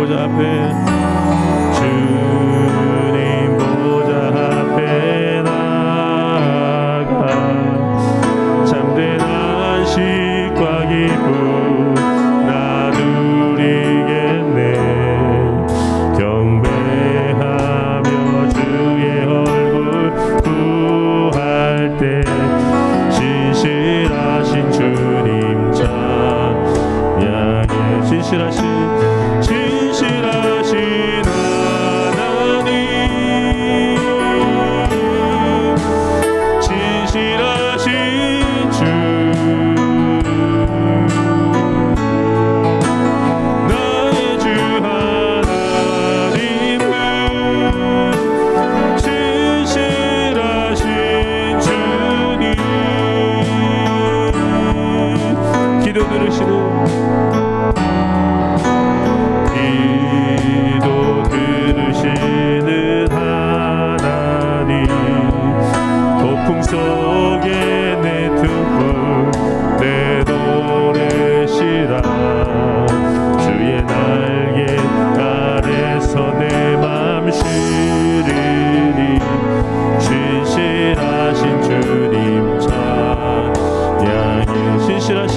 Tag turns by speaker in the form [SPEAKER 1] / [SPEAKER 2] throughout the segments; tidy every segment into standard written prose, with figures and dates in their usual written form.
[SPEAKER 1] 보좌 앞에 주님 보좌 앞에 나아가 참된 안식과 기쁨 나 누리겠네. 경배하며 주의 얼굴 구할 때 신실하신 주님 찬양해. 신실하신 하나님, 신실하신 주, 나의 주 하나님은 신실하신 주님. 기도 들으시는 하나님, 폭풍 속에 내 등불 내 노래시라. 주의 날개 아래서 내 맘 쉬리니 신실하신 주님 찬양해. 신실하신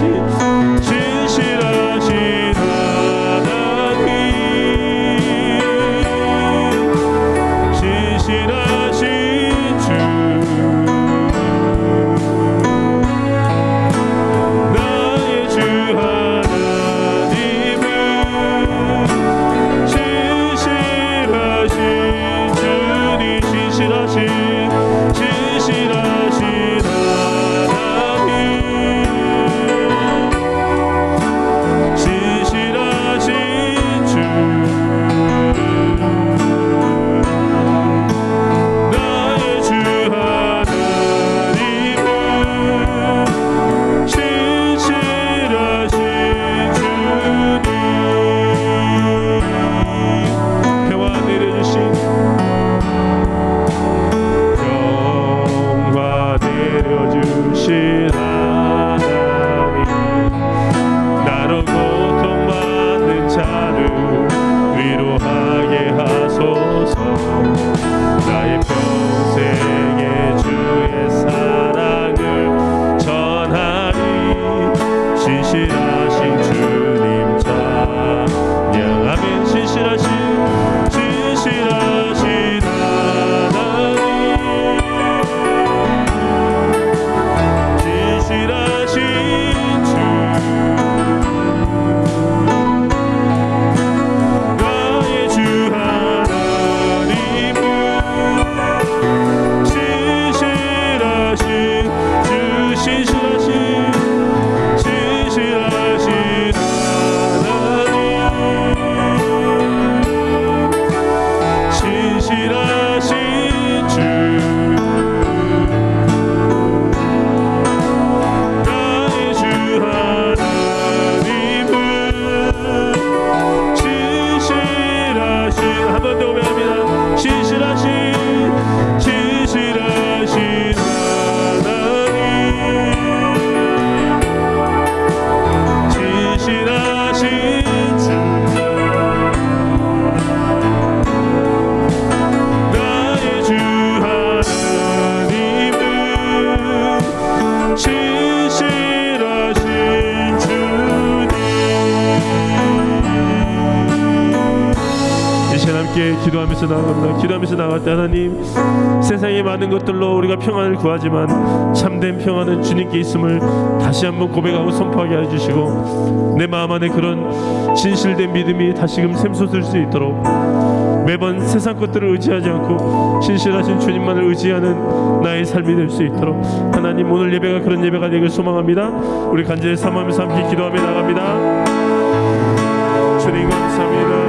[SPEAKER 1] 기도하면서 나아갑니다. 기도하면서 나갈 때 하나님, 세상의 많은 것들로 우리가 평안을 구하지만 참된 평안은 주님께 있음을 다시 한번 고백하고 선포하게 해주시고, 내 마음 안에 그런 진실된 믿음이 다시금 샘솟을 수 있도록 매번 세상 것들을 의지하지 않고 신실하신 주님만을 의지하는 나의 삶이 될 수 있도록 하나님, 오늘 예배가 그런 예배가 되길 소망합니다. 우리 간절히 사모하면서 함께 기도하며 나갑니다. 주님 감사합니다.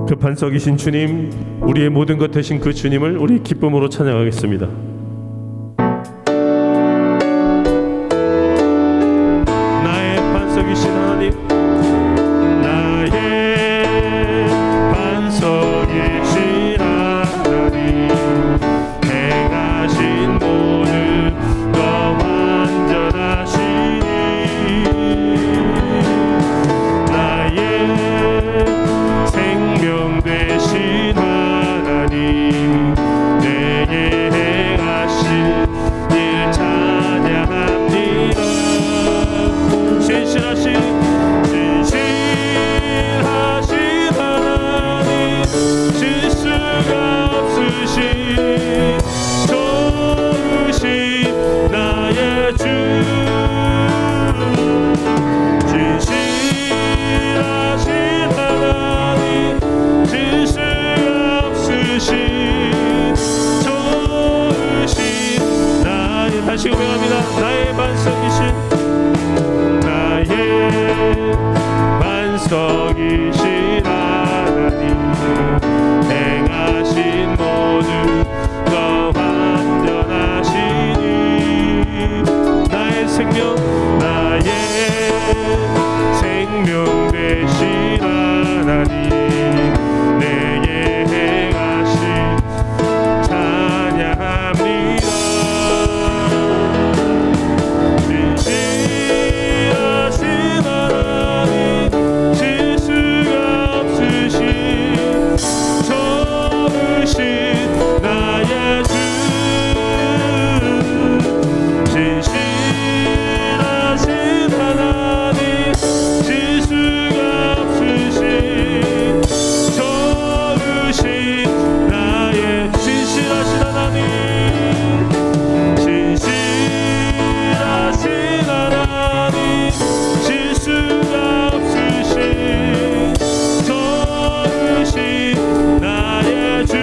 [SPEAKER 1] 그 반석이신 주님, 우리의 모든 것 되신 그 주님을 우리 기쁨으로 찬양하겠습니다. 나의 반석이신 하나님, 나의 반석이신 하나님, 행하신 모든 것 완전하시니 나의 생명 되신 하나님, 내게 행하신 일 찬양합니다. 진실하신 하나님, 실수가 없으신 좋으신 나의 주, 진실하신 하나님, 실수가 없으신 좋으신 나의, 다시 고백합니다. 나의 반석이신, 나의 반석이신 하나님, 행하신 모든 것 완전하시니 나의 생명, 나의 생명 되신 하나님, 내게 행하신 찬양합니다. 진실하신 하나님, 실수가 없으신 좋으신 나의 주, 진실하신 하나님, 실수가 없으신 좋으신 나의, 진실하신 하나님, 진실하신 하나님, 실수가 없으신 좋으신 나의 주,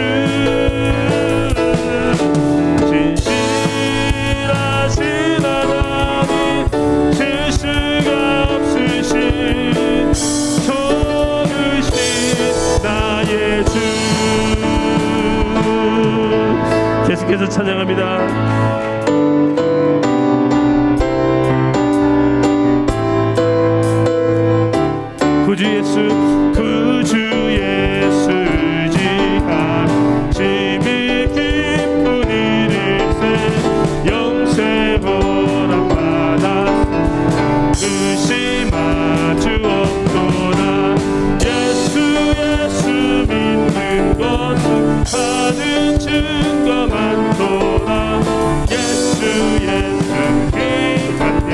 [SPEAKER 1] 진실하신 하나님, 실수가 없으신 좋으신 나의 주. 계속해서 찬양합니다. 구주 예수, 구주 예수 지하심이 기쁜 일일세, 영세 보람받아 의심하 주 없도다. 예수 예수 믿는 것은 받은 증거 많도다. 예수 예수 귀한 예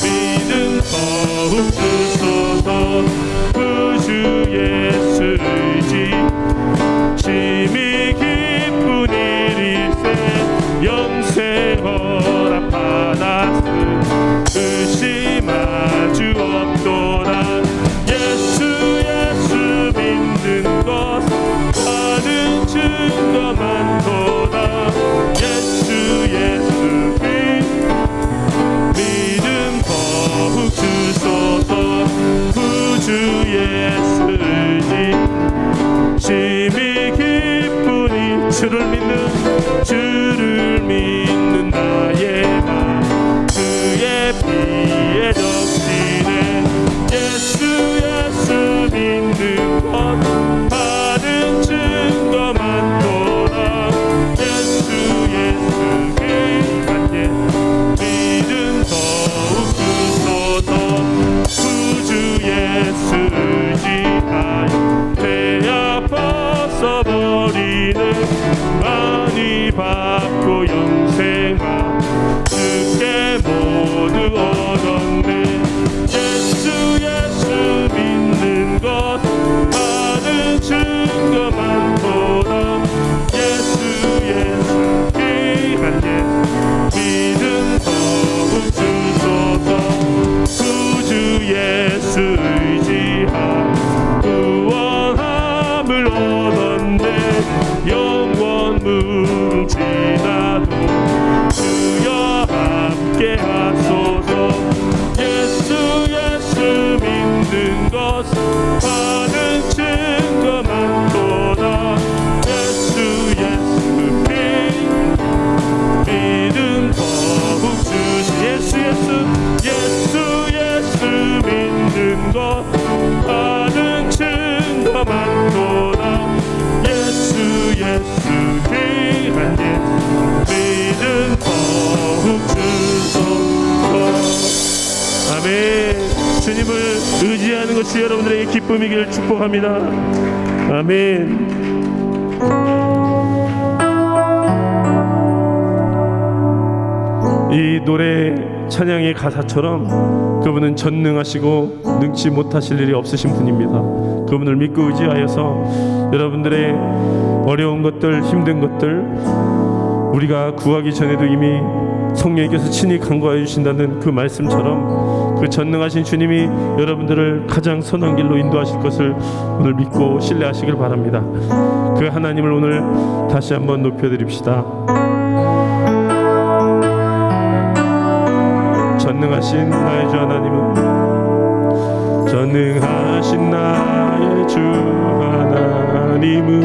[SPEAKER 1] 믿음 더욱 주소서. 구주 예수 의지 심히 기쁜 일일세, 영세 허락 받았음 의심할 주 없도다. 예수 예수 믿는 것 받은 증거 많도다. 예수 예수 믿음 더욱 주소서. 구주 예수 의지 심히 기쁘니 주를 믿는 나의 맘 그의 피에 적시네. 예수 예수 믿는 것 받은 증거 많도다. 예수 예수 귀한 예 믿음 더욱 주소서. 구주 예수 의지하여 죄악 벗어버리는 많이 받고 영생만 주께 모두 얻었네. 예수 예수 믿는 것 받은 증거 많도다. 예수 예수 귀한 예 믿음 더욱 주소서. 구주 예수 의지하 구원함을 얻었네. 영원 뭉치나도 주여 함께 하소서. 예수 예수 믿는 것 받은 증거만 주 여러분들에게 기쁨이기를 축복합니다. 아멘. 이 노래 찬양의 가사처럼 그분은 전능하시고 능치 못하실 일이 없으신 분입니다. 그분을 믿고 의지하여서 여러분들의 어려운 것들, 힘든 것들 우리가 구하기 전에도 이미 성령님께서 친히 간구하여 주신다는 그 말씀처럼 그 전능하신 주님이 여러분들을 가장 선한 길로 인도하실 것을 오늘 믿고 신뢰하시길 바랍니다. 그 하나님을 오늘 다시 한번 높여드립시다. 전능하신 나의 주 하나님은, 전능하신 나의 주 하나님은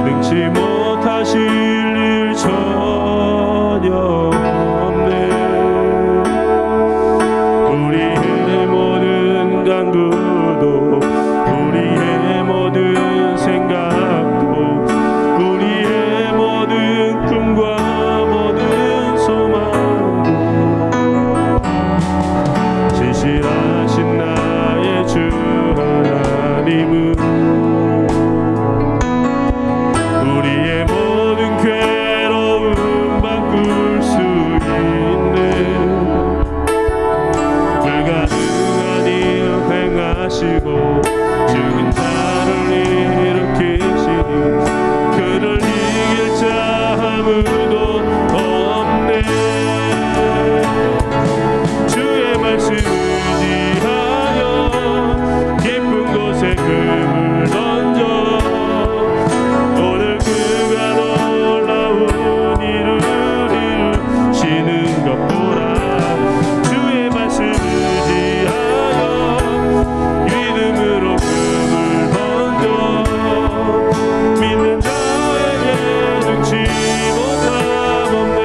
[SPEAKER 1] 능치 못하실 일 전혀 없네. 우리의 모든 간구도 우리의 모든 생각도 우리의 모든 꿈과 모든 소망도 진실하신 나의 주 하나님은 우리의 모든 괴로움 바꿀 수 있는 불가능한 일 행하시고 죽은 자를 일으키시니 그를 이길 자 아무도 없네. 주의 말씀 의지하여 깊은 곳에 금을 던져 오늘 그가 놀라운 일을 이루시는 것 보라. 주의 말씀 의지하여 믿음으로 금을 던져 믿는 자에게 능치 못함 없네.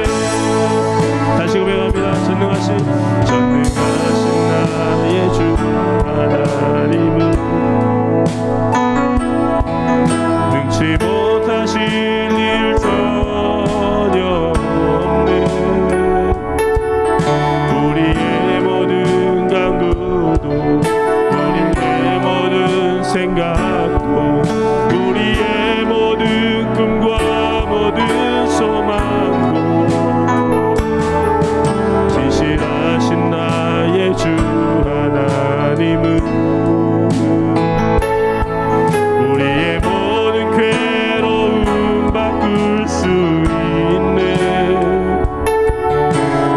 [SPEAKER 1] 다시 고백합니다. 전능하신 나의 주 하나님은 능치 못하실 일 전혀 없네. 우리의 모든 간구도 우리의 모든 생각도 우리의 모든 꿈과 모든 소망도 진실하신 나의 주 하나님은 우리의 모든 괴로움 바꿀 수 있네.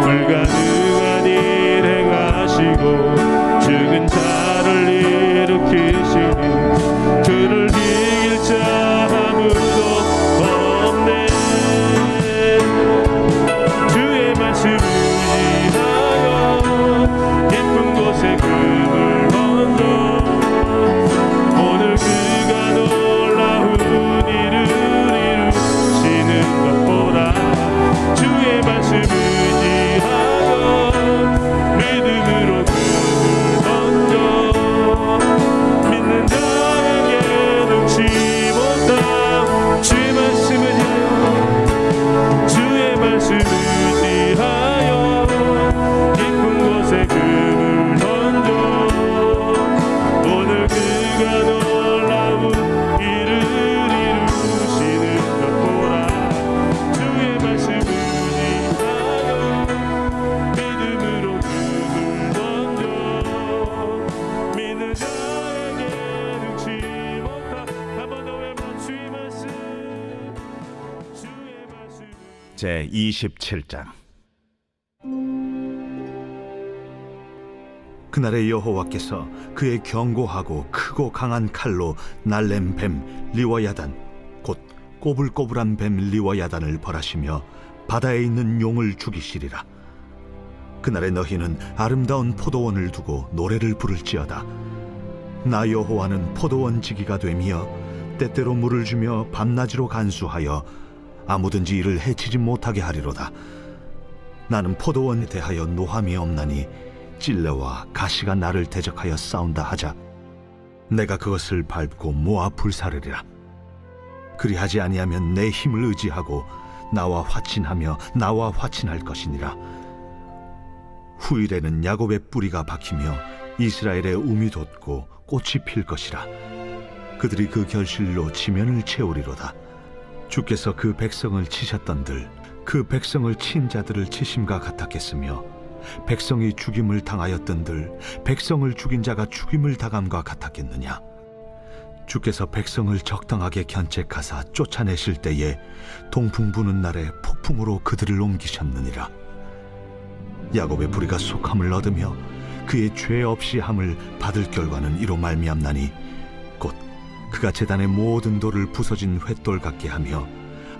[SPEAKER 1] 불가능한 일 행하시고 죽은 자를 일으키시니 그를 이길 자 아무도 없네. 주의 말씀 의지하여 깊은 곳에 금을 던져 오늘 그가 놀라운 일을 이루시는 것 보라. 주의 말씀 의지하여 믿음으로 금을 던져 믿는 자에게 능치 못함. 주의 말씀 의지하여 주의 말씀 의지하여 깊은 곳에 금을 던져 오늘 그가 놀라운 일을 이루시는 것 보라. 주의 말씀 의지하여 믿음으로 금을 던져 믿는 자에게 능치 못함. 한 번 더 외쳐 주의 말씀 주의 말씀.
[SPEAKER 2] 제 27장. 그날에 여호와께서 그의 견고하고 크고 강한 칼로 날랜 뱀 리워야단 곧 꼬불꼬불한 뱀 리워야단을 벌하시며 바다에 있는 용을 죽이시리라. 그날에 너희는 아름다운 포도원을 두고 노래를 부를지어다. 나 여호와는 포도원 지기가 되며 때때로 물을 주며 밤낮으로 간수하여 아무든지 이를 해치지 못하게 하리로다. 나는 포도원에 대하여 노함이 없나니 찔레와 가시가 나를 대적하여 싸운다 하자 내가 그것을 밟고 모아 불사르리라. 그리하지 아니하면 내 힘을 의지하고 나와 화친하며 나와 화친할 것이니라. 후일에는 야곱의 뿌리가 박히며 이스라엘의 움이 돋고 꽃이 필 것이라. 그들이 그 결실로 지면을 채우리로다. 주께서 그 백성을 치셨던들 그 백성을 친 자들을 치심과 같았겠으며, 백성이 죽임을 당하였던들 백성을 죽인 자가 죽임을 당함과 같았겠느냐. 주께서 백성을 적당하게 견책하사 쫓아내실 때에 동풍 부는 날에 폭풍으로 그들을 옮기셨느니라. 야곱의 뿌리가 속함을 얻으며 그의 죄 없이 함을 받을 결과는 이로 말미암나니, 곧 그가 제단의 모든 돌을 부서진 횃돌 같게 하며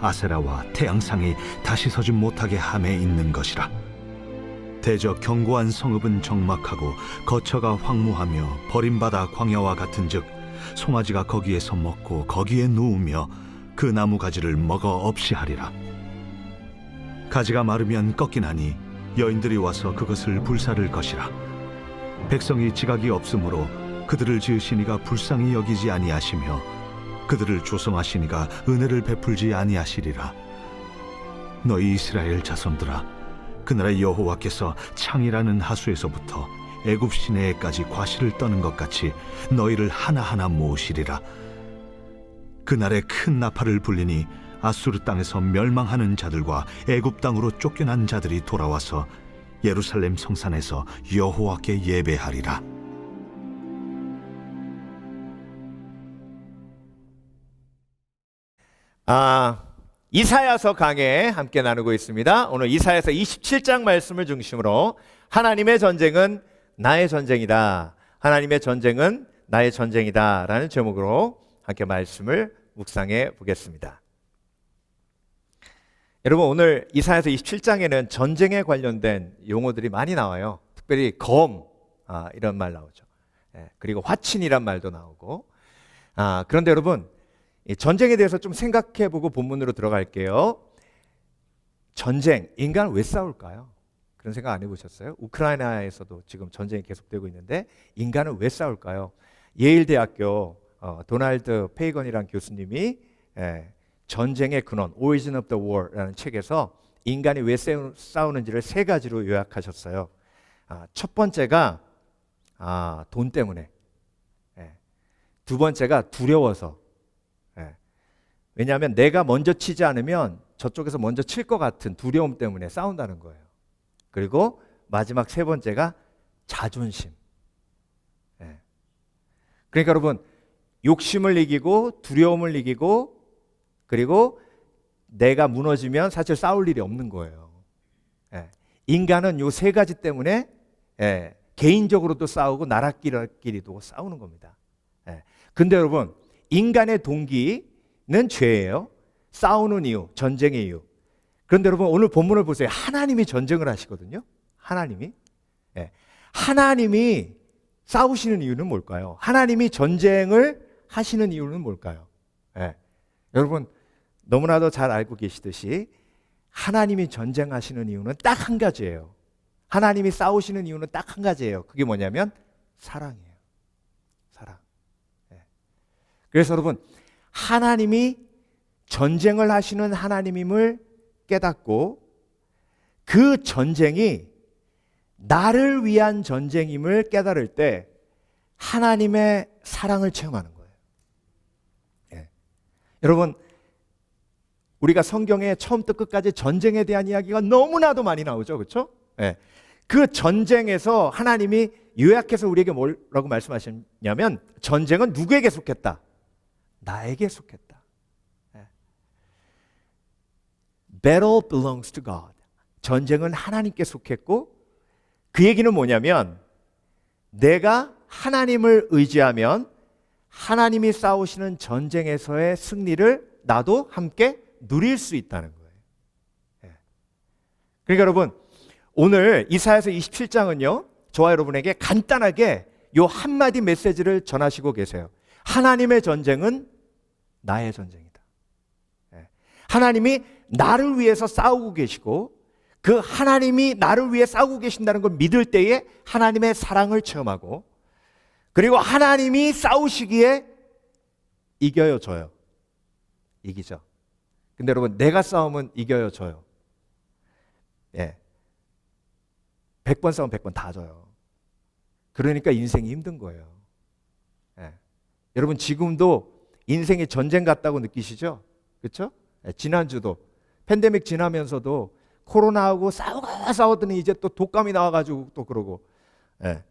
[SPEAKER 2] 아세라와 태양상이 다시 서지 못하게 함에 있는 것이라. 대저 견고한 성읍은 적막하고 거처가 황무하며 버림받아 광야와 같은즉, 송아지가 거기에서 먹고 거기에 누우며 그 나무 가지를 먹어 없이 하리라. 가지가 마르면 꺾이나니 여인들이 와서 그것을 불사를 것이라. 백성이 지각이 없으므로 그들을 지으시니가 불쌍히 여기지 아니하시며 그들을 조성하시니가 은혜를 베풀지 아니하시리라. 너희 이스라엘 자손들아, 그날의 여호와께서 창이라는 하수에서부터 애굽 시내에까지 과실을 떠는 것 같이 너희를 하나하나 모으시리라. 그날에 큰 나팔을 불리니 아수르 땅에서 멸망하는 자들과 애굽 땅으로 쫓겨난 자들이 돌아와서 예루살렘 성산에서 여호와께 예배하리라.
[SPEAKER 3] 이사야서 강해 함께 나누고 있습니다. 오늘 이사야서 27장 말씀을 중심으로 하나님의 전쟁은 나의 전쟁이다, 하나님의 전쟁은 나의 전쟁이다 라는 제목으로 함께 말씀을 묵상해 보겠습니다. 여러분, 오늘 이사야서 27장에는 전쟁에 관련된 용어들이 많이 나와요. 특별히 검, 이런 말 나오죠. 그리고 화친이란 말도 나오고. 그런데 여러분, 이 전쟁에 대해서 좀 생각해보고 본문으로 들어갈게요. 전쟁, 인간은 왜 싸울까요? 그런 생각 안 해보셨어요? 우크라이나에서도 지금 전쟁이 계속되고 있는데 인간은 왜 싸울까요? 예일대학교 도널드 페이건이라는 교수님이 전쟁의 근원, Origin of the War라는 책에서 인간이 왜 싸우는지를 세 가지로 요약하셨어요. 첫 번째가 돈 때문에, 두 번째가 두려워서, 왜냐하면 내가 먼저 치지 않으면 저쪽에서 먼저 칠 것 같은 두려움 때문에 싸운다는 거예요. 그리고 마지막 세 번째가 자존심. 그러니까 여러분, 욕심을 이기고 두려움을 이기고 그리고 내가 무너지면 사실 싸울 일이 없는 거예요. 인간은 요 세 가지 때문에 개인적으로도 싸우고 나라끼리도 싸우는 겁니다. 근데 여러분, 인간의 동기는 죄예요. 싸우는 이유, 전쟁의 이유. 그런데 여러분, 오늘 본문을 보세요. 하나님이 전쟁을 하시거든요. 하나님이 싸우시는 이유는 뭘까요? 하나님이 전쟁을 하시는 이유는 뭘까요? 여러분, 너무나도 잘 알고 계시듯이 하나님이 전쟁하시는 이유는 딱 한 가지예요. 하나님이 싸우시는 이유는 딱 한 가지예요. 그게 뭐냐면 사랑이에요. 사랑. 그래서 여러분, 하나님이 전쟁을 하시는 하나님임을 깨닫고 그 전쟁이 나를 위한 전쟁임을 깨달을 때 하나님의 사랑을 체험하는 거예요. 여러분, 우리가 성경에 처음부터 끝까지 전쟁에 대한 이야기가 너무나도 많이 나오죠. 그렇죠? 그 전쟁에서 하나님이 요약해서 우리에게 뭐라고 말씀하셨냐면 전쟁은 누구에게 속했다? 나에게 속했다. Battle belongs to God. 전쟁은 하나님께 속했고, 그 얘기는 뭐냐면 내가 하나님을 의지하면 하나님이 싸우시는 전쟁에서의 승리를 나도 함께 누릴 수 있다는 거예요. 그러니까 여러분, 오늘 이사야서 27장은요, 저와 여러분에게 간단하게 요 한마디 메시지를 전하시고 계세요. 하나님의 전쟁은 나의 전쟁이다. 하나님이 나를 위해서 싸우고 계시고, 그 하나님이 나를 위해 싸우고 계신다는 걸 믿을 때에 하나님의 사랑을 체험하고, 그리고 하나님이 싸우시기에 이겨요, 져요? 이기죠. 근데 여러분, 내가 싸우면 이겨요, 져요? 100번 싸우면 100번 다 져요. 그러니까 인생이 힘든 거예요. 예. 여러분 지금도 인생이 전쟁 같다고 느끼시죠? 그렇죠? 예, 지난주도 팬데믹 지나면서도 코로나하고 싸우더니 이제 또 독감이 나와가지고 또 그러고, 예.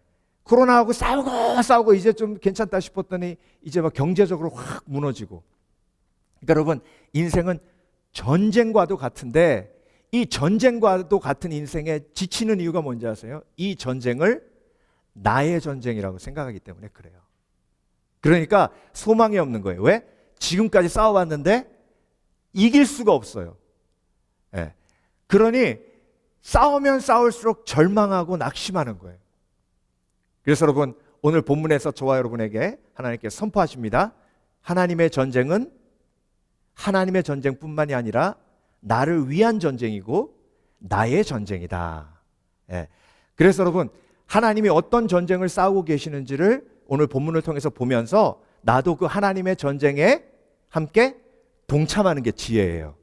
[SPEAKER 3] 코로나하고 싸우고 이제 좀 괜찮다 싶었더니 이제 막 경제적으로 확 무너지고. 그러니까 여러분 인생은 전쟁과도 같은데 이 전쟁과도 같은 인생에 지치는 이유가 뭔지 아세요? 이 전쟁을 나의 전쟁이라고 생각하기 때문에 그래요. 그러니까 소망이 없는 거예요. 왜? 지금까지 싸워봤는데 이길 수가 없어요. 예. 그러니 싸우면 싸울수록 절망하고 낙심하는 거예요. 그래서 여러분 오늘 본문에서 저와 여러분에게 하나님께서 선포하십니다. 하나님의 전쟁은 하나님의 전쟁뿐만이 아니라 나를 위한 전쟁이고 나의 전쟁이다. 예. 그래서 여러분 하나님이 어떤 전쟁을 싸우고 계시는지를 오늘 본문을 통해서 보면서 나도 그 하나님의 전쟁에 함께 동참하는 게 지혜예요.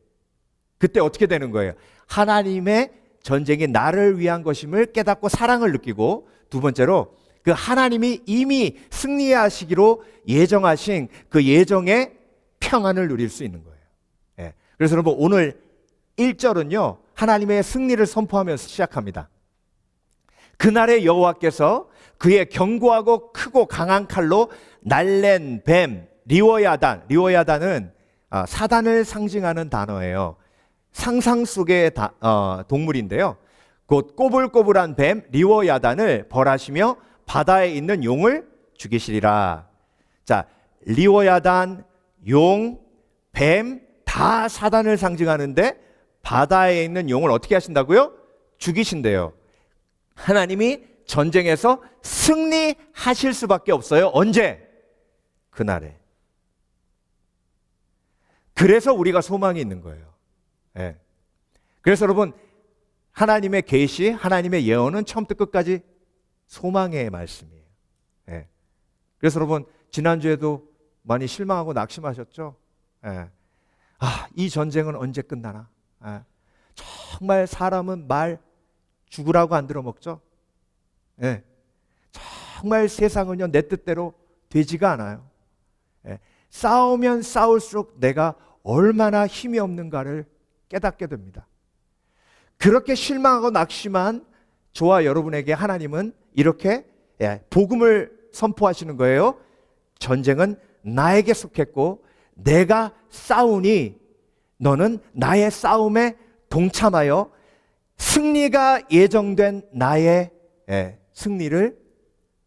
[SPEAKER 3] 그때 어떻게 되는 거예요? 하나님의 전쟁이 나를 위한 것임을 깨닫고 사랑을 느끼고, 두 번째로 그 하나님이 이미 승리하시기로 예정하신 그 예정의 평안을 누릴 수 있는 거예요. 예. 그래서 여러분 오늘 1절은요 하나님의 승리를 선포하면서 시작합니다. 그날의 여호와께서 그의 견고하고 크고 강한 칼로 날랜 뱀 리워야단은 사단을 상징하는 단어예요. 상상 속의 동물인데요. 곧 꼬불꼬불한 뱀 리워야단을 벌하시며 바다에 있는 용을 죽이시리라. 자, 리워야단, 용, 뱀 다 사단을 상징하는데 바다에 있는 용을 어떻게 하신다고요? 죽이신대요. 하나님이 전쟁에서 승리하실 수밖에 없어요. 언제? 그날에. 그래서 우리가 소망이 있는 거예요. 예. 그래서 여러분 하나님의 계시, 하나님의 예언은 처음부터 끝까지 소망의 말씀이에요. 예. 그래서 여러분 지난주에도 많이 실망하고 낙심하셨죠? 예. 이 전쟁은 언제 끝나나? 예. 정말 사람은 말 죽으라고 안 들어먹죠? 예. 정말 세상은요 내 뜻대로 되지가 않아요. 예. 싸우면 싸울수록 내가 얼마나 힘이 없는가를 깨닫게 됩니다. 그렇게 실망하고 낙심한 저와 여러분에게 하나님은 이렇게 복음을 선포하시는 거예요. 전쟁은 나에게 속했고 내가 싸우니 너는 나의 싸움에 동참하여 승리가 예정된 나의 승리를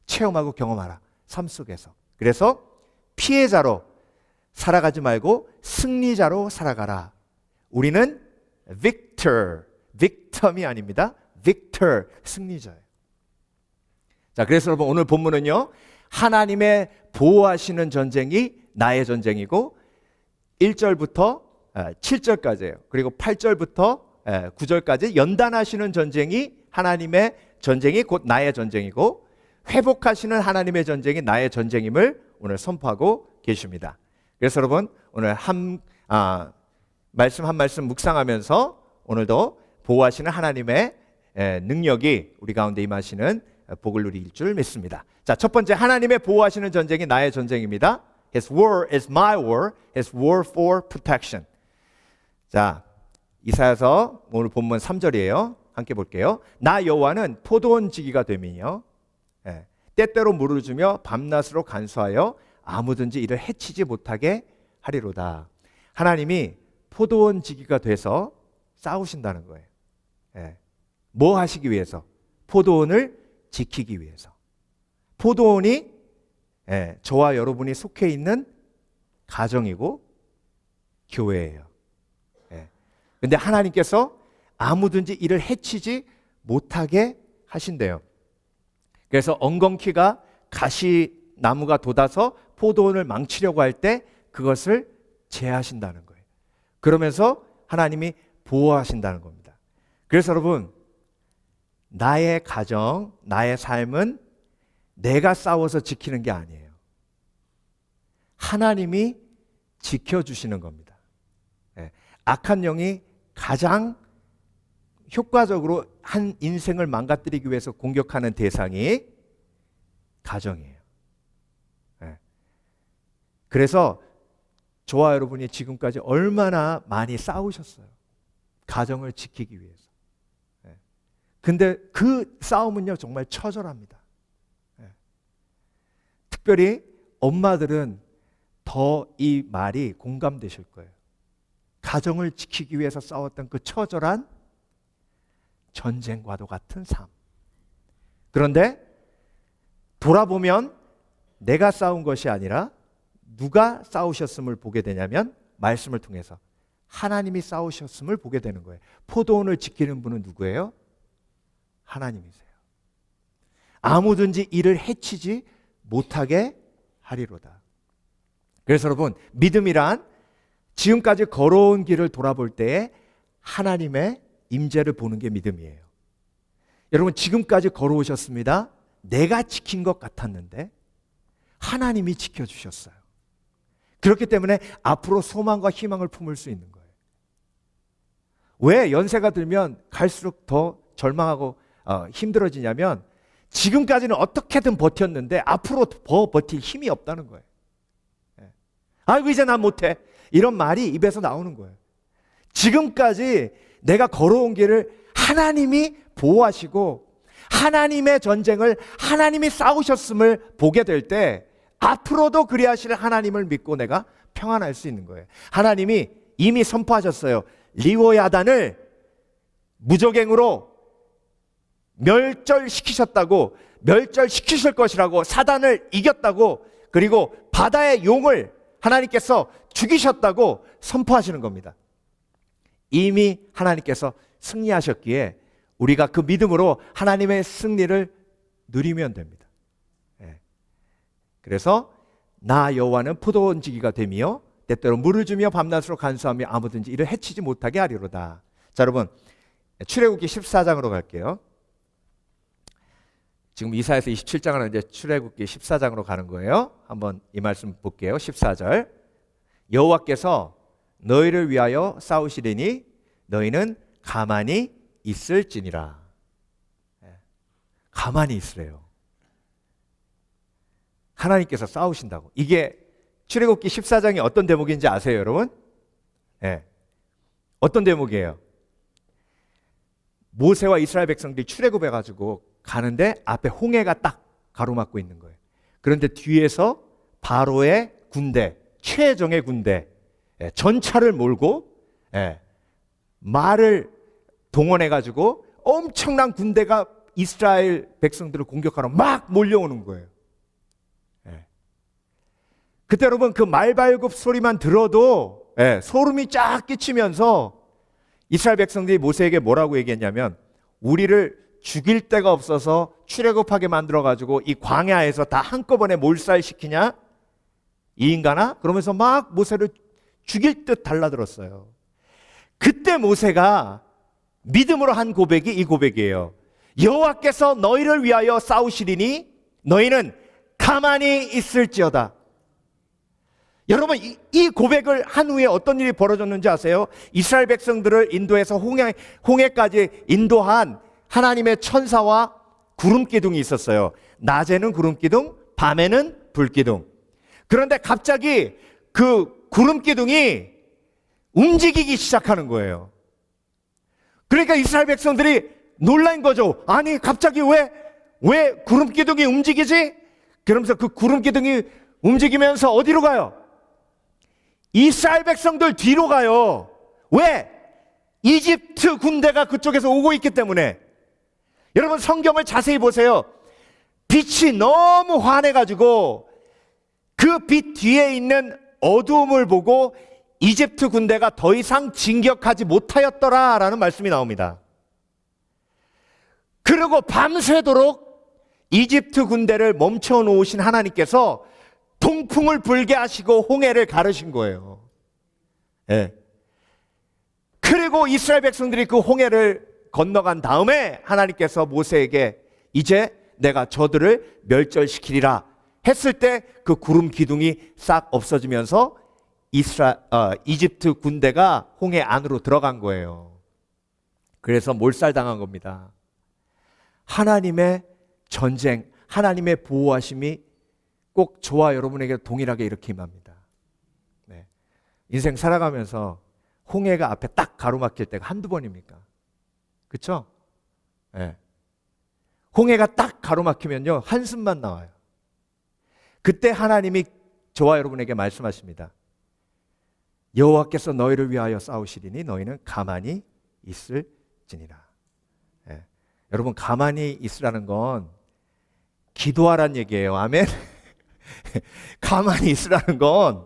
[SPEAKER 3] 체험하고 경험하라. 삶 속에서. 그래서 피해자로 살아가지 말고 승리자로 살아가라. 우리는 victim이 아닙니다. victor, 승리자예요. 자, 그래서 여러분 오늘 본문은요. 하나님의 보호하시는 전쟁이 나의 전쟁이고 1절부터 7절까지예요. 그리고 8절부터 9절까지 연단하시는 전쟁이 하나님의 전쟁이 곧 나의 전쟁이고 회복하시는 하나님의 전쟁이 나의 전쟁임을 오늘 선포하고 계십니다. 그래서 여러분 오늘 말씀 한 말씀 묵상하면서 오늘도 보호하시는 하나님의 능력이 우리 가운데 임하시는 복을 누릴 줄 믿습니다. 자, 첫 번째 하나님의 보호하시는 전쟁이 나의 전쟁입니다. His war is my war. His war for protection. 자, 이사야서 오늘 본문 3절이에요. 함께 볼게요. 나 여호와는 포도원 지기가 되며 때때로 물을 주며 밤낮으로 간수하여 아무든지 이를 해치지 못하게 하리로다. 하나님이 포도원 지기가 돼서 싸우신다는 거예요. 뭐 하시기 위해서? 포도원을 지키기 위해서. 포도원이 저와 여러분이 속해 있는 가정이고 교회예요. 근데 하나님께서 아무든지 이를 해치지 못하게 하신대요. 그래서 엉겅퀴가 가시나무가 돋아서 포도원을 망치려고 할 때 그것을 제하신다는 거예요. 그러면서 하나님이 보호하신다는 겁니다. 그래서 여러분 나의 가정, 나의 삶은 내가 싸워서 지키는 게 아니에요. 하나님이 지켜주시는 겁니다. 악한 영이 가장 효과적으로 한 인생을 망가뜨리기 위해서 공격하는 대상이 가정이에요. 예. 그래서 저와 여러분이 지금까지 얼마나 많이 싸우셨어요. 가정을 지키기 위해서. 예. 근데 그 싸움은요, 정말 처절합니다. 예. 특별히 엄마들은 더 이 말이 공감되실 거예요. 가정을 지키기 위해서 싸웠던 그 처절한 전쟁과도 같은 삶. 그런데 돌아보면 내가 싸운 것이 아니라 누가 싸우셨음을 보게 되냐면 말씀을 통해서 하나님이 싸우셨음을 보게 되는 거예요. 포도원을 지키는 분은 누구예요? 하나님이세요. 아무든지 이를 해치지 못하게 하리로다. 그래서 여러분, 믿음이란 지금까지 걸어온 길을 돌아볼 때에 하나님의 임재를 보는 게 믿음이에요. 여러분, 지금까지 걸어오셨습니다. 내가 지킨 것 같았는데 하나님이 지켜주셨어요. 그렇기 때문에 앞으로 소망과 희망을 품을 수 있는 거예요. 왜 연세가 들면 갈수록 더 절망하고 힘들어지냐면 지금까지는 어떻게든 버텼는데 앞으로 더 버틸 힘이 없다는 거예요. 아이고 이제 난 못해, 이런 말이 입에서 나오는 거예요. 지금까지 내가 걸어온 길을 하나님이 보호하시고 하나님의 전쟁을 하나님이 싸우셨음을 보게 될 때 앞으로도 그리하실 하나님을 믿고 내가 평안할 수 있는 거예요. 하나님이 이미 선포하셨어요. 리워야단을 무적행으로 멸절시키셨다고, 멸절시키실 것이라고, 사단을 이겼다고, 그리고 바다의 용을 하나님께서 죽이셨다고 선포하시는 겁니다. 이미 하나님께서 승리하셨기에 우리가 그 믿음으로 하나님의 승리를 누리면 됩니다. 그래서 나 여호와는 포도원 지기가 되며 때때로 물을 주며 밤낮으로 간수하며 아무든지 이를 해치지 못하게 하리로다. 자, 여러분, 출애굽기 14장으로 갈게요. 지금 이사야서 27장을 하는데 출애굽기 14장으로 가는 거예요. 한번 이 말씀 볼게요. 14절. 여호와께서 너희를 위하여 싸우시리니 너희는 가만히 있을지니라. 가만히 있으래요. 하나님께서 싸우신다고. 이게 출애굽기 14장이 어떤 대목인지 아세요, 여러분? 네. 어떤 대목이에요? 모세와 이스라엘 백성들이 출애굽해 가지고 가는데 앞에 홍해가 딱 가로막고 있는 거예요. 그런데 뒤에서 바로의 군대, 최정의 군대, 전차를 몰고 말을 동원해 가지고 엄청난 군대가 이스라엘 백성들을 공격하러 막 몰려오는 거예요. 그때 여러분, 그 말발굽 소리만 들어도 소름이 쫙 끼치면서 이스라엘 백성들이 모세에게 뭐라고 얘기했냐면, 우리를 죽일 데가 없어서 출애굽하게 만들어가지고 이 광야에서 다 한꺼번에 몰살시키냐? 이 인간아? 그러면서 막 모세를 죽일 듯 달라들었어요. 그때 모세가 믿음으로 한 고백이 이 고백이에요. 여호와께서 너희를 위하여 싸우시리니 너희는 가만히 있을지어다. 여러분, 이 고백을 한 후에 어떤 일이 벌어졌는지 아세요? 이스라엘 백성들을 인도해서 홍해까지 인도한 하나님의 천사와 구름기둥이 있었어요. 낮에는 구름기둥, 밤에는 불기둥. 그런데 갑자기 그 구름기둥이 움직이기 시작하는 거예요. 그러니까 이스라엘 백성들이 놀란 거죠. 아니, 갑자기 왜 구름기둥이 움직이지? 그러면서 그 구름기둥이 움직이면서 어디로 가요? 이스라엘 백성들 뒤로 가요. 왜? 이집트 군대가 그쪽에서 오고 있기 때문에. 여러분, 성경을 자세히 보세요. 빛이 너무 환해가지고 그 빛 뒤에 있는 어두움을 보고 이집트 군대가 더 이상 진격하지 못하였더라라는 말씀이 나옵니다. 그리고 밤새도록 이집트 군대를 멈춰 놓으신 하나님께서 동풍을 불게 하시고 홍해를 가르신 거예요. 그리고 이스라엘 백성들이 그 홍해를 건너간 다음에 하나님께서 모세에게 이제 내가 저들을 멸절시키리라 했을 때 그 구름 기둥이 싹 없어지면서 이집트 군대가 홍해 안으로 들어간 거예요. 그래서 몰살당한 겁니다. 하나님의 전쟁, 하나님의 보호하심이 꼭 저와 여러분에게 동일하게 이렇게 임합니다. 네. 인생 살아가면서 홍해가 앞에 딱 가로막힐 때가 한두 번입니까? 그렇죠? 네. 홍해가 딱 가로막히면요 한숨만 나와요. 그때 하나님이 저와 여러분에게 말씀하십니다. 여호와께서 너희를 위하여 싸우시리니 너희는 가만히 있을지니라. 예. 여러분 가만히 있으라는 건 기도하라는 얘기예요. 아멘. 가만히 있으라는 건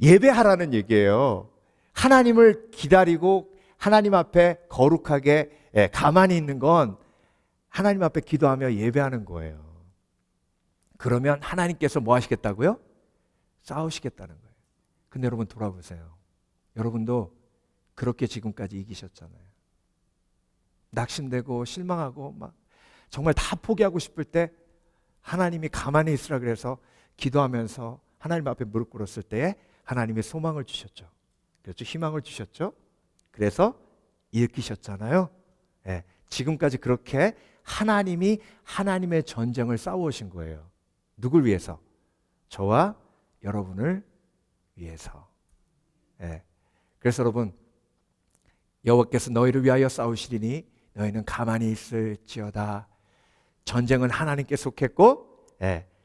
[SPEAKER 3] 예배하라는 얘기예요. 하나님을 기다리고 하나님 앞에 거룩하게 가만히 있는 건 하나님 앞에 기도하며 예배하는 거예요. 그러면 하나님께서 뭐 하시겠다고요? 싸우시겠다는 거예요. 근데 여러분 돌아보세요. 여러분도 그렇게 지금까지 이기셨잖아요. 낙심되고 실망하고 막 정말 다 포기하고 싶을 때 하나님이 가만히 있으라 그래서 기도하면서 하나님 앞에 무릎 꿇었을 때에 하나님이 소망을 주셨죠. 그렇죠? 희망을 주셨죠. 그래서 이기셨잖아요. 네. 지금까지 그렇게 하나님이 하나님의 전쟁을 싸워오신 거예요. 누굴 위해서? 저와 여러분을 위해서. 네. 그래서 여러분 여호와께서 너희를 위하여 싸우시리니 너희는 가만히 있을지어다. 전쟁은 하나님께 속했고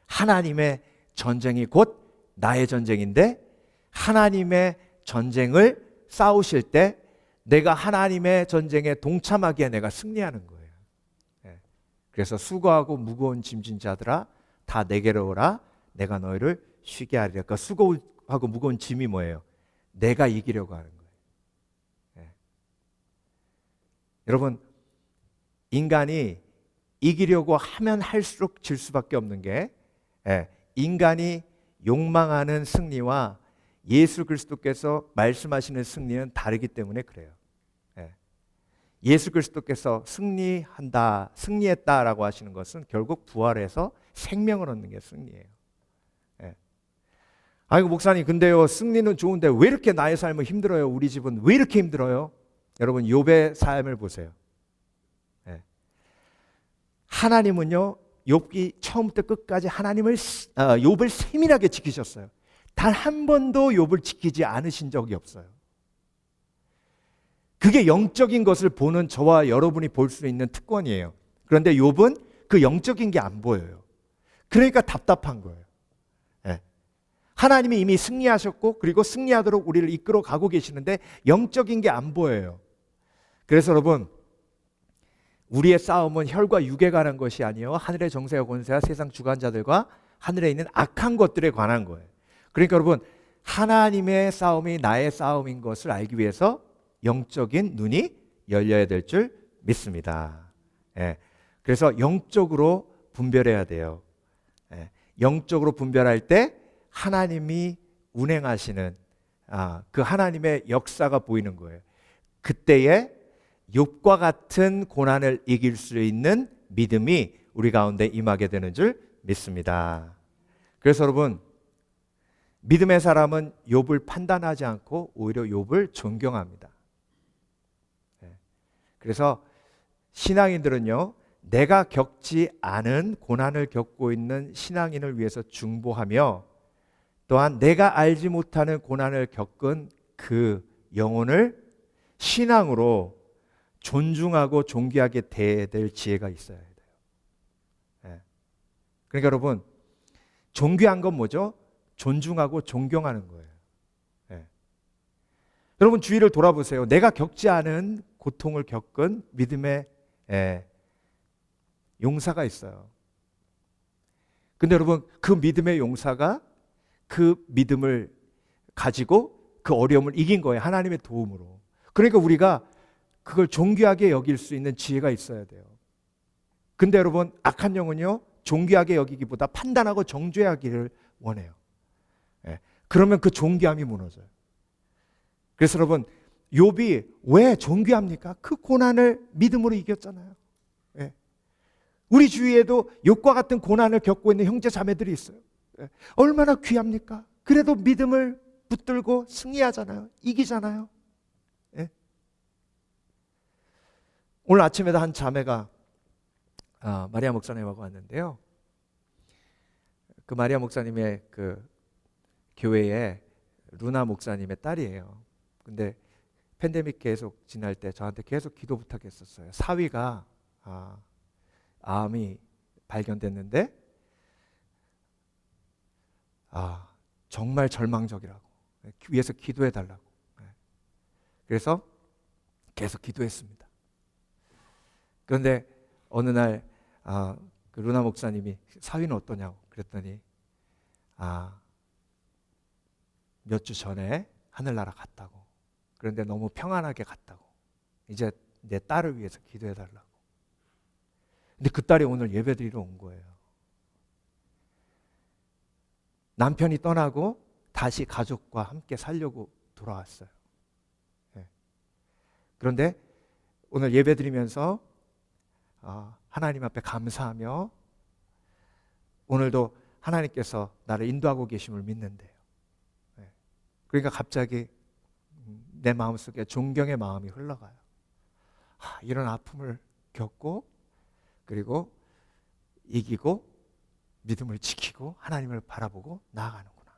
[SPEAKER 3] 하나님의 전쟁이 곧 나의 전쟁인데 하나님의 전쟁을 싸우실 때 내가 하나님의 전쟁에 동참하기에 내가 승리하는 거예요. 그래서 수고하고 무거운 짐진 자들아 다 내게로 오라 내가 너희를 쉬게 하리라. 그러니까 수고하고 무거운 짐이 뭐예요? 내가 이기려고 하는 거예요. 여러분 인간이 이기려고 하면 할수록 질 수밖에 없는 게 인간이 욕망하는 승리와 예수 그리스도께서 말씀하시는 승리는 다르기 때문에 그래요. 예수 그리스도께서 승리했다라고 하시는 것은 결국 부활해서 생명을 얻는 게 승리예요. 아이고 목사님 근데요 승리는 좋은데 왜 이렇게 나의 삶은 힘들어요? 우리 집은 왜 이렇게 힘들어요? 여러분 욥의 삶을 보세요. 하나님은요 욥기 처음부터 끝까지 욥을 세밀하게 지키셨어요. 단 한 번도 욥을 지키지 않으신 적이 없어요. 그게 영적인 것을 보는 저와 여러분이 볼 수 있는 특권이에요. 그런데 욥은 그 영적인 게 안 보여요. 그러니까 답답한 거예요. 하나님이 이미 승리하셨고 그리고 승리하도록 우리를 이끌어 가고 계시는데 영적인 게 안 보여요. 그래서 여러분 우리의 싸움은 혈과 육에 관한 것이 아니요 하늘의 정세와 권세와 세상 주관자들과 하늘에 있는 악한 것들에 관한 거예요. 그러니까 여러분 하나님의 싸움이 나의 싸움인 것을 알기 위해서 영적인 눈이 열려야 될 줄 믿습니다. 그래서 영적으로 분별해야 돼요. 영적으로 분별할 때 하나님이 운행하시는 그 하나님의 역사가 보이는 거예요. 그때에 욥과 같은 고난을 이길 수 있는 믿음이 우리 가운데 임하게 되는 줄 믿습니다. 그래서 여러분 믿음의 사람은 욥을 판단하지 않고 오히려 욥을 존경합니다. 그래서 신앙인들은요 내가 겪지 않은 고난을 겪고 있는 신앙인을 위해서 중보하며 또한 내가 알지 못하는 고난을 겪은 그 영혼을 신앙으로 존중하고 존귀하게 대해야 될 지혜가 있어야 돼요. 그러니까 여러분 존귀한 건 뭐죠? 존중하고 존경하는 거예요. 여러분 주위를 돌아보세요. 내가 겪지 않은 고통을 겪은 믿음의 용사가 있어요. 근데 여러분 그 믿음의 용사가 그 믿음을 가지고 그 어려움을 이긴 거예요. 하나님의 도움으로. 그러니까 우리가 그걸 존귀하게 여길 수 있는 지혜가 있어야 돼요. 근데 여러분 악한 영은요 존귀하게 여기기보다 판단하고 정죄하기를 원해요. 그러면 그 존귀함이 무너져요. 그래서 여러분 욥이 왜 존귀합니까? 그 고난을 믿음으로 이겼잖아요. 우리 주위에도 욥과 같은 고난을 겪고 있는 형제 자매들이 있어요. 얼마나 귀합니까? 그래도 믿음을 붙들고 승리하잖아요. 이기잖아요. 오늘 아침에도 한 자매가 마리아 목사님하고 왔는데요. 그 마리아 목사님의 그 교회에 루나 목사님의 딸이에요. 근데 팬데믹 계속 지날 때 저한테 계속 기도 부탁했었어요. 사위가 암이 발견됐는데 정말 절망적이라고, 위해서 기도해 달라고. 그래서 계속 기도했습니다. 그런데 어느 날 그 루나 목사님이 사위는 어떠냐고 그랬더니 몇 주 전에 하늘나라 갔다고. 그런데 너무 평안하게 갔다고. 이제 내 딸을 위해서 기도해 달라고. 근데 그 딸이 오늘 예배드리러 온 거예요. 남편이 떠나고 다시 가족과 함께 살려고 돌아왔어요. 그런데 오늘 예배드리면서 하나님 앞에 감사하며 오늘도 하나님께서 나를 인도하고 계심을 믿는데요. 그러니까 갑자기 내 마음속에 존경의 마음이 흘러가요. 이런 아픔을 겪고 그리고 이기고 믿음을 지키고 하나님을 바라보고 나아가는구나.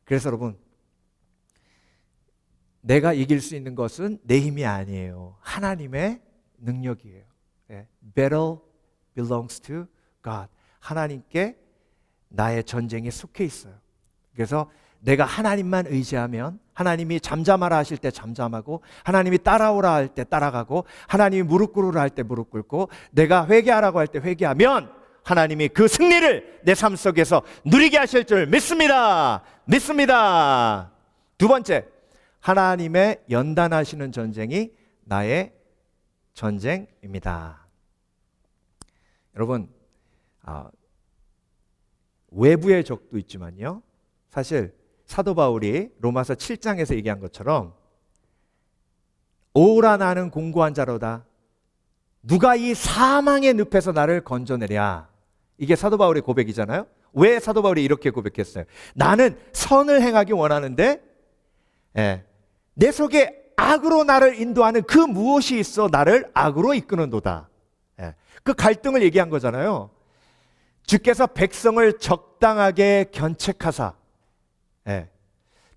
[SPEAKER 3] 그래서 여러분, 내가 이길 수 있는 것은 내 힘이 아니에요. 하나님의 능력이에요. Battle belongs to God. 하나님께 나의 전쟁에 속해 있어요. 그래서 내가 하나님만 의지하면 하나님이 잠잠하라 하실 때 잠잠하고 하나님이 따라오라 할 때 따라가고 하나님이 무릎 꿇으라 할 때 무릎 꿇고 내가 회개하라고 할 때 회개하면 하나님이 그 승리를 내 삶 속에서 누리게 하실 줄 믿습니다. 믿습니다. 두 번째, 하나님의 연단하시는 전쟁이 나의 전쟁입니다. 여러분, 외부의 적도 있지만요, 사실 사도 바울이 로마서 7장에서 얘기한 것처럼 오라 나는 공고한 자로다. 누가 이 사망의 늪에서 나를 건져내랴. 이게 사도 바울의 고백이잖아요. 왜 사도 바울이 이렇게 고백했어요? 나는 선을 행하기 원하는데 내 속에 악으로 나를 인도하는 그 무엇이 있어 나를 악으로 이끄는도다. 그 갈등을 얘기한 거잖아요. 주께서 백성을 적당하게 견책하사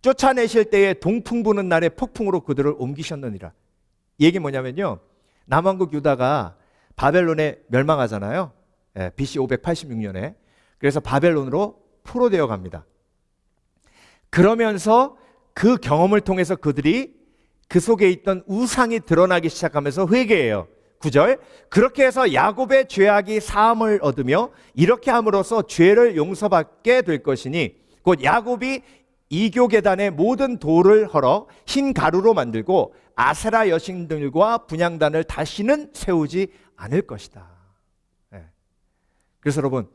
[SPEAKER 3] 쫓아내실 때에 동풍 부는 날에 폭풍으로 그들을 옮기셨느니라. 이 얘기 뭐냐면요, 남왕국 유다가 바벨론에 멸망하잖아요. BC 586년에. 그래서 바벨론으로 포로되어 갑니다. 그러면서 그 경험을 통해서 그들이 그 속에 있던 우상이 드러나기 시작하면서 회개해요. 9절, 그렇게 해서 야곱의 죄악이 사함을 얻으며 이렇게 함으로써 죄를 용서받게 될 것이니 곧 야곱이 이교 계단의 모든 돌을 헐어 흰 가루로 만들고 아세라 여신들과 분향단을 다시는 세우지 않을 것이다. 그래서 여러분,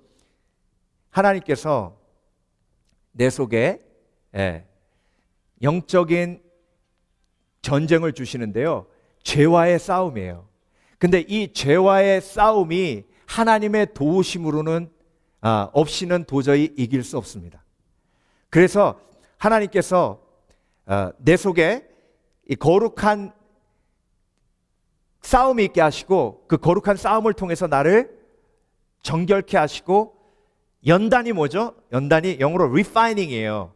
[SPEAKER 3] 하나님께서 내 속에 영적인 전쟁을 주시는데요, 죄와의 싸움이에요. 근데 이 죄와의 싸움이 하나님의 도우심으로는 없이는 도저히 이길 수 없습니다. 그래서 하나님께서 내 속에 이 거룩한 싸움이 있게 하시고 그 거룩한 싸움을 통해서 나를 정결케 하시고, 연단이 뭐죠? 연단이 영어로 refining이에요.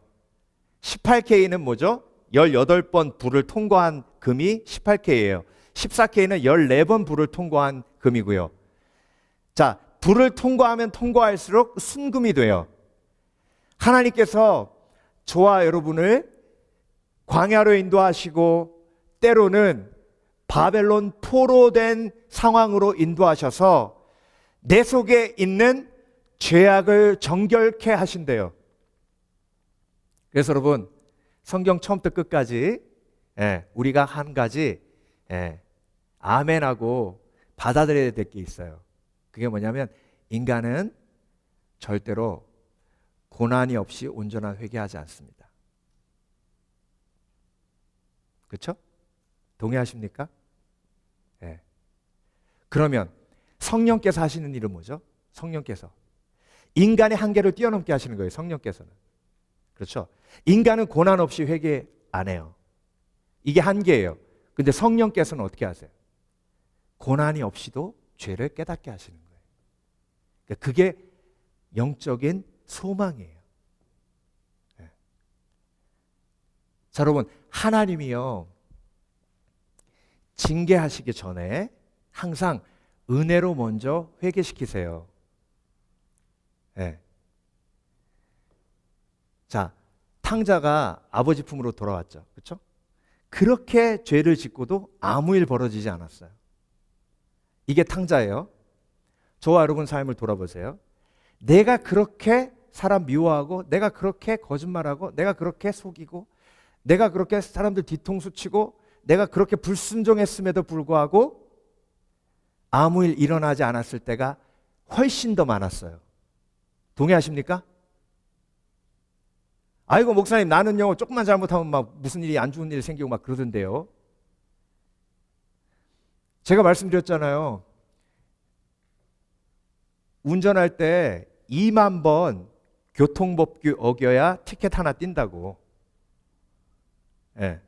[SPEAKER 3] 18K는 뭐죠? 18번 불을 통과한 금이 18K예요. 14K는 14번 불을 통과한 금이고요. 자, 불을 통과하면 통과할수록 순금이 돼요. 하나님께서 저와 여러분을 광야로 인도하시고 때로는 바벨론 포로된 상황으로 인도하셔서 내 속에 있는 죄악을 정결케 하신대요. 그래서 여러분, 성경 처음부터 끝까지 우리가 한 가지 아멘하고 받아들여야 될 게 있어요. 그게 뭐냐면, 인간은 절대로 고난이 없이 온전한 회개하지 않습니다. 그렇죠? 동의하십니까? 그러면 성령께서 하시는 일은 뭐죠? 성령께서 인간의 한계를 뛰어넘게 하시는 거예요. 성령께서는. 그렇죠? 인간은 고난 없이 회개 안 해요. 이게 한계예요. 근데 성령께서는 어떻게 하세요? 고난이 없이도 죄를 깨닫게 하시는 거예요. 그러니까 그게 영적인 소망이에요. 네. 자, 여러분, 하나님이요, 징계하시기 전에 항상 은혜로 먼저 회개시키세요. 네. 자, 탕자가 아버지 품으로 돌아왔죠. 그렇죠? 그렇게 죄를 짓고도 아무 일 벌어지지 않았어요. 이게 탕자예요. 저와 여러분 삶을 돌아보세요. 내가 그렇게 사람 미워하고, 내가 그렇게 거짓말하고, 내가 그렇게 속이고, 내가 그렇게 사람들 뒤통수 치고, 내가 그렇게 불순종했음에도 불구하고 아무 일 일어나지 않았을 때가 훨씬 더 많았어요. 동의하십니까? 아이고 목사님, 나는요 조금만 잘못하면 막 무슨 일이 안 좋은 일 생기고 막 그러던데요. 제가 말씀드렸잖아요. 운전할 때 2만 번 교통법규 어겨야 티켓 하나 띈다고. 예.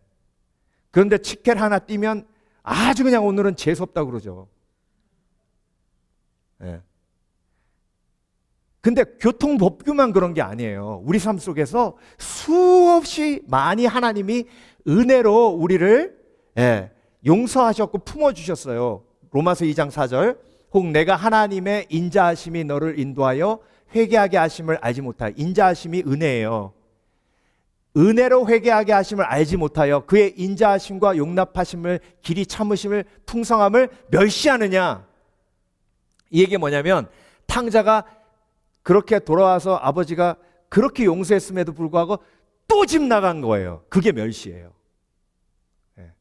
[SPEAKER 3] 그런데 티켓 하나 띄면 아주 그냥 오늘은 재수없다고 그러죠. 예. 근데 교통법규만 그런 게 아니에요. 우리 삶 속에서 수없이 많이 하나님이 은혜로 우리를 용서하셨고 품어주셨어요. 로마서 2장 4절. 혹 내가 하나님의 인자하심이 너를 인도하여 회개하게 하심을 알지 못하여. 인자하심이 은혜예요. 은혜로 회개하게 하심을 알지 못하여 그의 인자하심과 용납하심을, 길이 참으심을, 풍성함을 멸시하느냐. 이 얘기 뭐냐면, 탕자가 그렇게 돌아와서 아버지가 그렇게 용서했음에도 불구하고 또 집 나간 거예요. 그게 멸시예요. 네.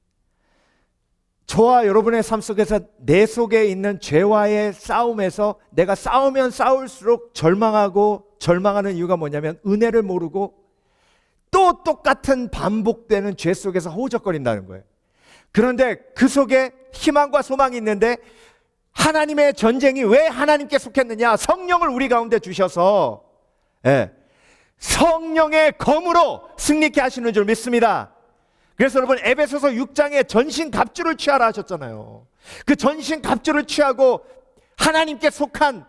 [SPEAKER 3] 저와 여러분의 삶 속에서 내 속에 있는 죄와의 싸움에서 내가 싸우면 싸울수록 절망하고, 절망하는 이유가 뭐냐면 은혜를 모르고 또 똑같은 반복되는 죄 속에서 허우적거린다는 거예요. 그런데 그 속에 희망과 소망이 있는데, 하나님의 전쟁이 왜 하나님께 속했느냐? 성령을 우리 가운데 주셔서 성령의 검으로 승리케 하시는 줄 믿습니다. 그래서 여러분, 에베소서 6장에 전신갑주를 취하라 하셨잖아요. 그 전신갑주를 취하고 하나님께 속한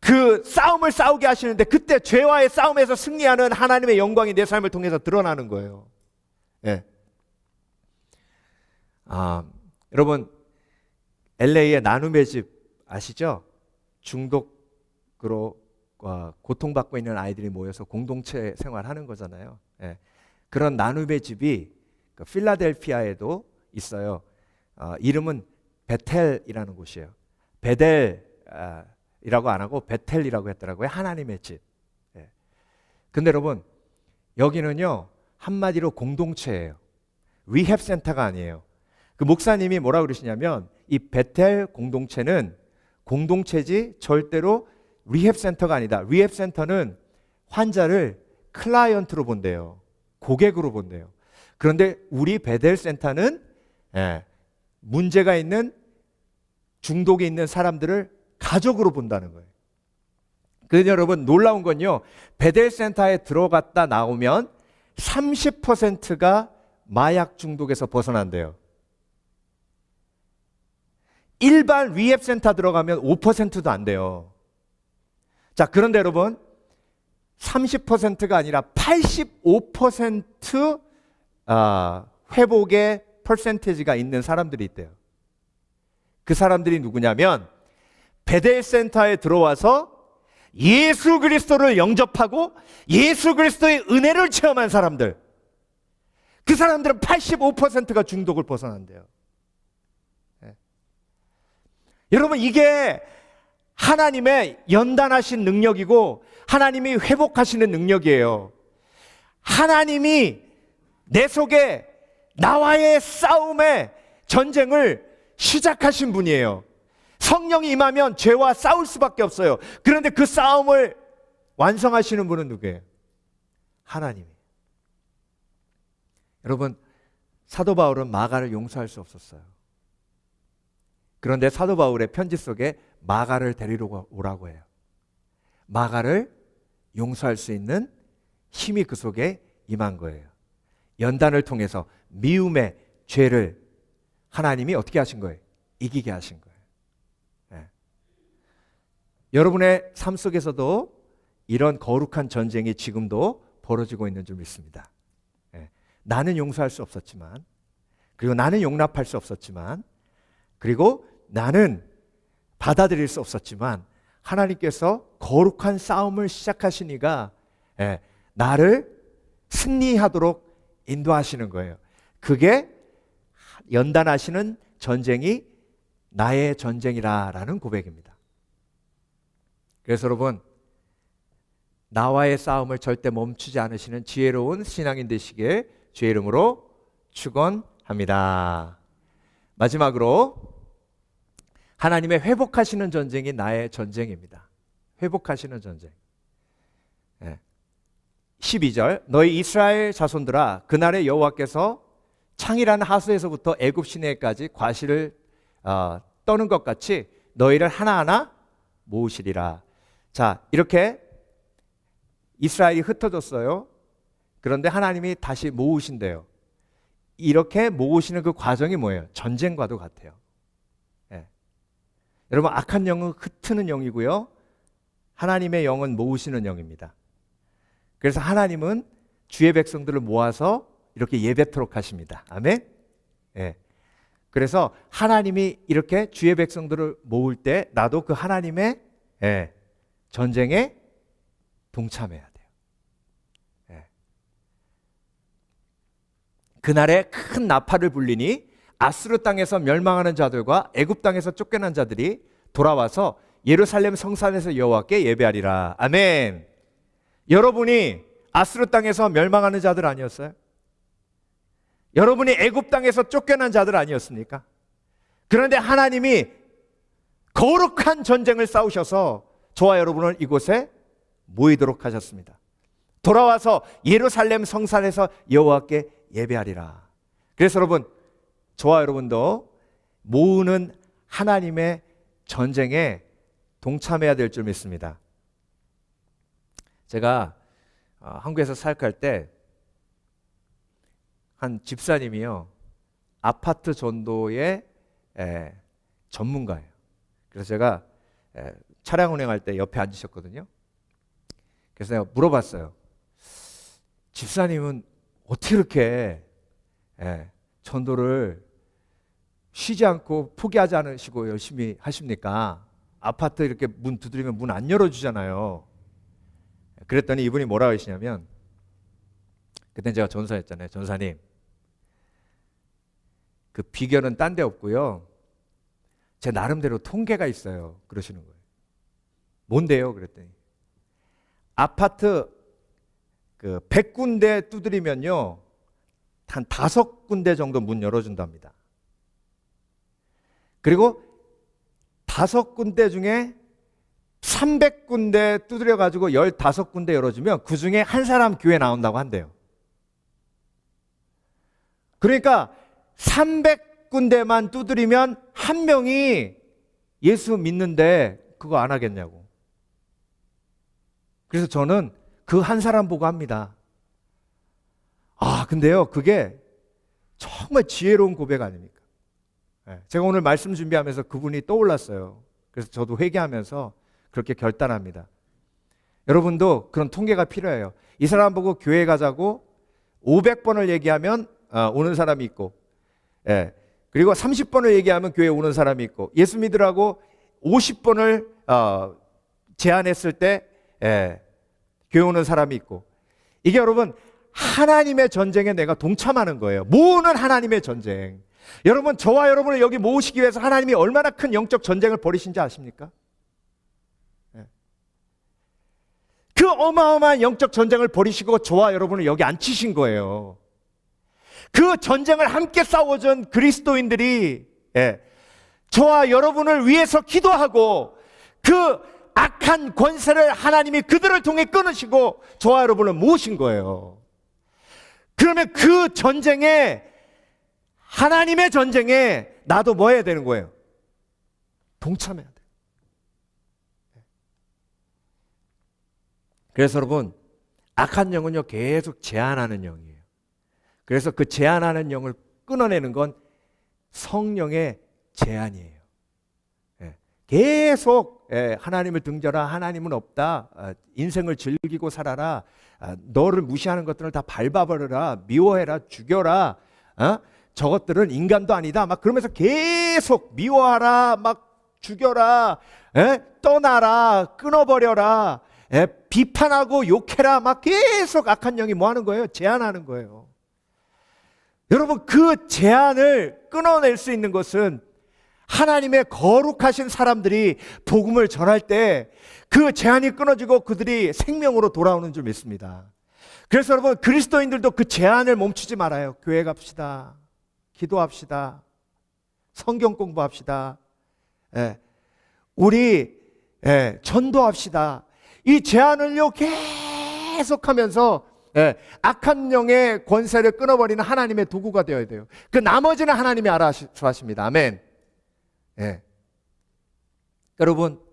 [SPEAKER 3] 그 싸움을 싸우게 하시는데, 그때 죄와의 싸움에서 승리하는 하나님의 영광이 내 삶을 통해서 드러나는 거예요. 여러분, LA의 나눔의 집 아시죠? 중독으로 고통받고 있는 아이들이 모여서 공동체 생활하는 거잖아요. 그런 나눔의 집이 필라델피아에도 있어요. 이름은 베텔이라는 곳이에요. 베델이라고 안 하고 베텔이라고 했더라고요. 하나님의 집. 근데 여러분, 여기는요 한마디로 공동체예요. 리헵 센터가 아니에요. 그 목사님이 뭐라 그러시냐면, 이 베텔 공동체는 공동체지 절대로 리헵 센터가 아니다. 리헵 센터는 환자를 클라이언트로 본대요. 고객으로 본대요. 그런데 우리 베텔 센터는 문제가 있는, 중독이 있는 사람들을 가족으로 본다는 거예요. 그런데 여러분, 놀라운 건요, 베텔 센터에 들어갔다 나오면 30%가 마약 중독에서 벗어난대요. 일반 리헵 센터 들어가면 5%도 안 돼요. 자, 그런데 여러분, 30%가 아니라 85% 회복의 퍼센티지가 있는 사람들이 있대요. 그 사람들이 누구냐면, 베델 센터에 들어와서 예수 그리스도를 영접하고 예수 그리스도의 은혜를 체험한 사람들. 그 사람들은 85%가 중독을 벗어난대요. 여러분, 이게 하나님의 연단하신 능력이고 하나님이 회복하시는 능력이에요. 하나님이 내 속에 나와의 싸움의 전쟁을 시작하신 분이에요. 성령이 임하면 죄와 싸울 수밖에 없어요. 그런데 그 싸움을 완성하시는 분은 누구예요? 하나님이. 여러분, 사도 바울은 마가를 용서할 수 없었어요. 그런데 사도 바울의 편지 속에 마가를 데리러 오라고 해요. 마가를 용서할 수 있는 힘이 그 속에 임한 거예요. 연단을 통해서 미움의 죄를 하나님이 어떻게 하신 거예요? 이기게 하신 거예요. 예. 여러분의 삶 속에서도 이런 거룩한 전쟁이 지금도 벌어지고 있는 줄 믿습니다. 예. 나는 용서할 수 없었지만, 그리고 나는 용납할 수 없었지만, 그리고 나는 받아들일 수 없었지만, 하나님께서 거룩한 싸움을 시작하시니까 나를 승리하도록 인도하시는 거예요. 그게 연단하시는 전쟁이 나의 전쟁이라는 고백입니다. 그래서 여러분, 나와의 싸움을 절대 멈추지 않으시는 지혜로운 신앙인 되시길 주의 이름으로 축원합니다. 마지막으로 하나님의 회복하시는 전쟁이 나의 전쟁입니다. 회복하시는 전쟁. 12절, 너희 이스라엘 자손들아, 그날에 여호와께서 창이라는 하수에서부터 애굽 시내까지 과실을 떠는 것 같이 너희를 하나하나 모으시리라. 자, 이렇게 이스라엘이 흩어졌어요. 그런데 하나님이 다시 모으신대요. 이렇게 모으시는 그 과정이 뭐예요? 전쟁과도 같아요. 여러분, 악한 영은 흩트는 영이고요, 하나님의 영은 모으시는 영입니다. 그래서 하나님은 주의 백성들을 모아서 이렇게 예배토록 하십니다. 아멘. 그래서 하나님이 이렇게 주의 백성들을 모을 때 나도 그 하나님의 전쟁에 동참해야 돼요. 그날에 큰 나팔을 불리니 아스루 땅에서 멸망하는 자들과 애굽 땅에서 쫓겨난 자들이 돌아와서 예루살렘 성산에서 여호와께 예배하리라. 아멘. 여러분이 아스루 땅에서 멸망하는 자들 아니었어요? 여러분이 애굽 땅에서 쫓겨난 자들 아니었습니까? 그런데 하나님이 거룩한 전쟁을 싸우셔서 저와 여러분을 이곳에 모이도록 하셨습니다. 돌아와서 예루살렘 성산에서 여호와께 예배하리라. 그래서 여러분, 저와 여러분도 모으는 하나님의 전쟁에 동참해야 될 줄 믿습니다. 제가 한국에서 사역할 때 한 집사님이요, 아파트 전도의 전문가예요. 그래서 제가 차량 운행할 때 옆에 앉으셨거든요. 그래서 내가 물어봤어요. 집사님은 어떻게 이렇게 전도를 쉬지 않고 포기하지 않으시고 열심히 하십니까? 아파트 이렇게 문 두드리면 문 안 열어주잖아요. 그랬더니 이분이 뭐라고 하시냐면, 그땐 제가 전사였잖아요. 전사님, 그 비결은 딴 데 없고요, 제 나름대로 통계가 있어요. 그러시는 거예요. 뭔데요? 그랬더니 아파트 그 100군데 두드리면요, 한 5군데 정도 문 열어준답니다. 그리고 5군데 중에 300군데 두드려가지고 15군데 열어주면 그 중에 한 사람 교회 나온다고 한대요. 그러니까 300군데만 두드리면 한 명이 예수 믿는데 그거 안 하겠냐고. 그래서 저는 그 한 사람 보고 합니다. 근데요, 그게 정말 지혜로운 고백 아닙니까? 제가 오늘 말씀 준비하면서 그분이 떠올랐어요. 그래서 저도 회개하면서 그렇게 결단합니다. 여러분도 그런 통계가 필요해요. 이 사람 보고 교회 가자고 500번을 얘기하면 오는 사람이 있고, 그리고 30번을 얘기하면 교회 오는 사람이 있고, 예수 믿으라고 50번을 제안했을 때 교회 오는 사람이 있고, 이게 여러분 하나님의 전쟁에 내가 동참하는 거예요. 모으는 하나님의 전쟁. 여러분, 저와 여러분을 여기 모으시기 위해서 하나님이 얼마나 큰 영적 전쟁을 벌이신지 아십니까? 그 어마어마한 영적 전쟁을 벌이시고 저와 여러분을 여기 앉히신 거예요. 그 전쟁을 함께 싸워준 그리스도인들이 저와 여러분을 위해서 기도하고 그 악한 권세를 하나님이 그들을 통해 끊으시고 저와 여러분을 모으신 거예요. 그러면 그 전쟁에, 하나님의 전쟁에 나도 뭐 해야 되는 거예요? 동참해야 돼요. 그래서 여러분, 악한 영은요 계속 제한하는 영이에요. 그래서 그 제한하는 영을 끊어내는 건 성령의 제안이에요. 예. 계속 하나님을 등져라, 하나님은 없다, 인생을 즐기고 살아라, 너를 무시하는 것들을 다 밟아버려라, 미워해라, 죽여라, 저것들은 인간도 아니다, 막 그러면서 계속 미워하라, 막 죽여라, 떠나라, 끊어버려라, 비판하고 욕해라, 막 계속 악한 영이 뭐 하는 거예요? 제안하는 거예요. 여러분, 그 제안을 끊어낼 수 있는 것은 하나님의 거룩하신 사람들이 복음을 전할 때 그 제안이 끊어지고 그들이 생명으로 돌아오는 줄 믿습니다. 그래서 여러분, 그리스도인들도 그 제안을 멈추지 말아요. 교회 갑시다, 기도합시다, 성경 공부합시다, 우리 전도합시다. 이 제안을요 계속하면서 악한 영의 권세를 끊어버리는 하나님의 도구가 되어야 돼요. 그 나머지는 하나님이 알아서 하십니다. 아멘. 여러분,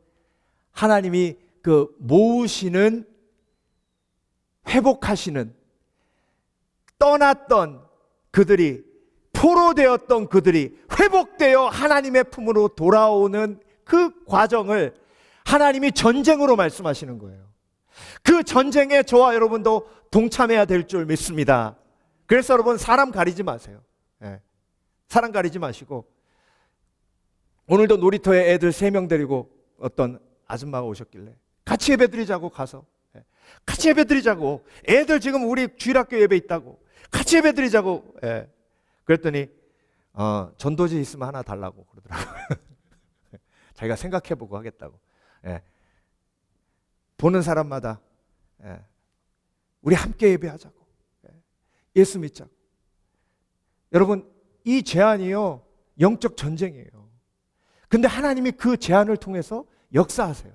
[SPEAKER 3] 하나님이 그 모으시는, 회복하시는, 떠났던 그들이, 포로되었던 그들이 회복되어 하나님의 품으로 돌아오는 그 과정을 하나님이 전쟁으로 말씀하시는 거예요. 그 전쟁에 저와 여러분도 동참해야 될 줄 믿습니다. 그래서 여러분, 사람 가리지 마세요. 사람 가리지 마시고, 오늘도 놀이터에 애들 3명 데리고 어떤 아줌마가 오셨길래 같이 예배드리자고, 가서 같이 예배드리자고, 애들 지금 우리 주일학교 예배 있다고 같이 예배드리자고. 그랬더니 전도지 있으면 하나 달라고 그러더라고요. 자기가 생각해보고 하겠다고. 보는 사람마다 우리 함께 예배하자고, 예수 믿자고. 여러분, 이 제안이요 영적 전쟁이에요. 근데 하나님이 그 제안을 통해서 역사하세요.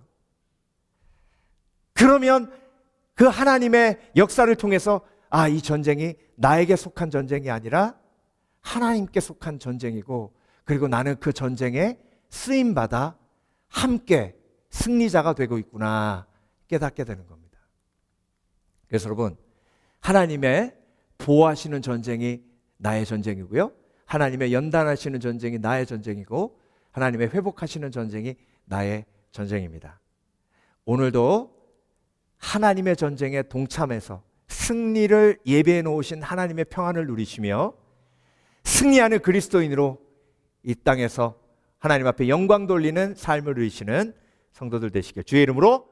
[SPEAKER 3] 그러면 그 하나님의 역사를 통해서 이 전쟁이 나에게 속한 전쟁이 아니라 하나님께 속한 전쟁이고, 그리고 나는 그 전쟁에 쓰임받아 함께 승리자가 되고 있구나 깨닫게 되는 겁니다. 그래서 여러분, 하나님의 보호하시는 전쟁이 나의 전쟁이고요, 하나님의 연단하시는 전쟁이 나의 전쟁이고, 하나님의 회복하시는 전쟁이 나의 전쟁입니다. 오늘도 하나님의 전쟁에 동참해서 승리를 예배해 놓으신 하나님의 평안을 누리시며 승리하는 그리스도인으로 이 땅에서 하나님 앞에 영광 돌리는 삶을 누리시는 성도들 되시길 주의 이름으로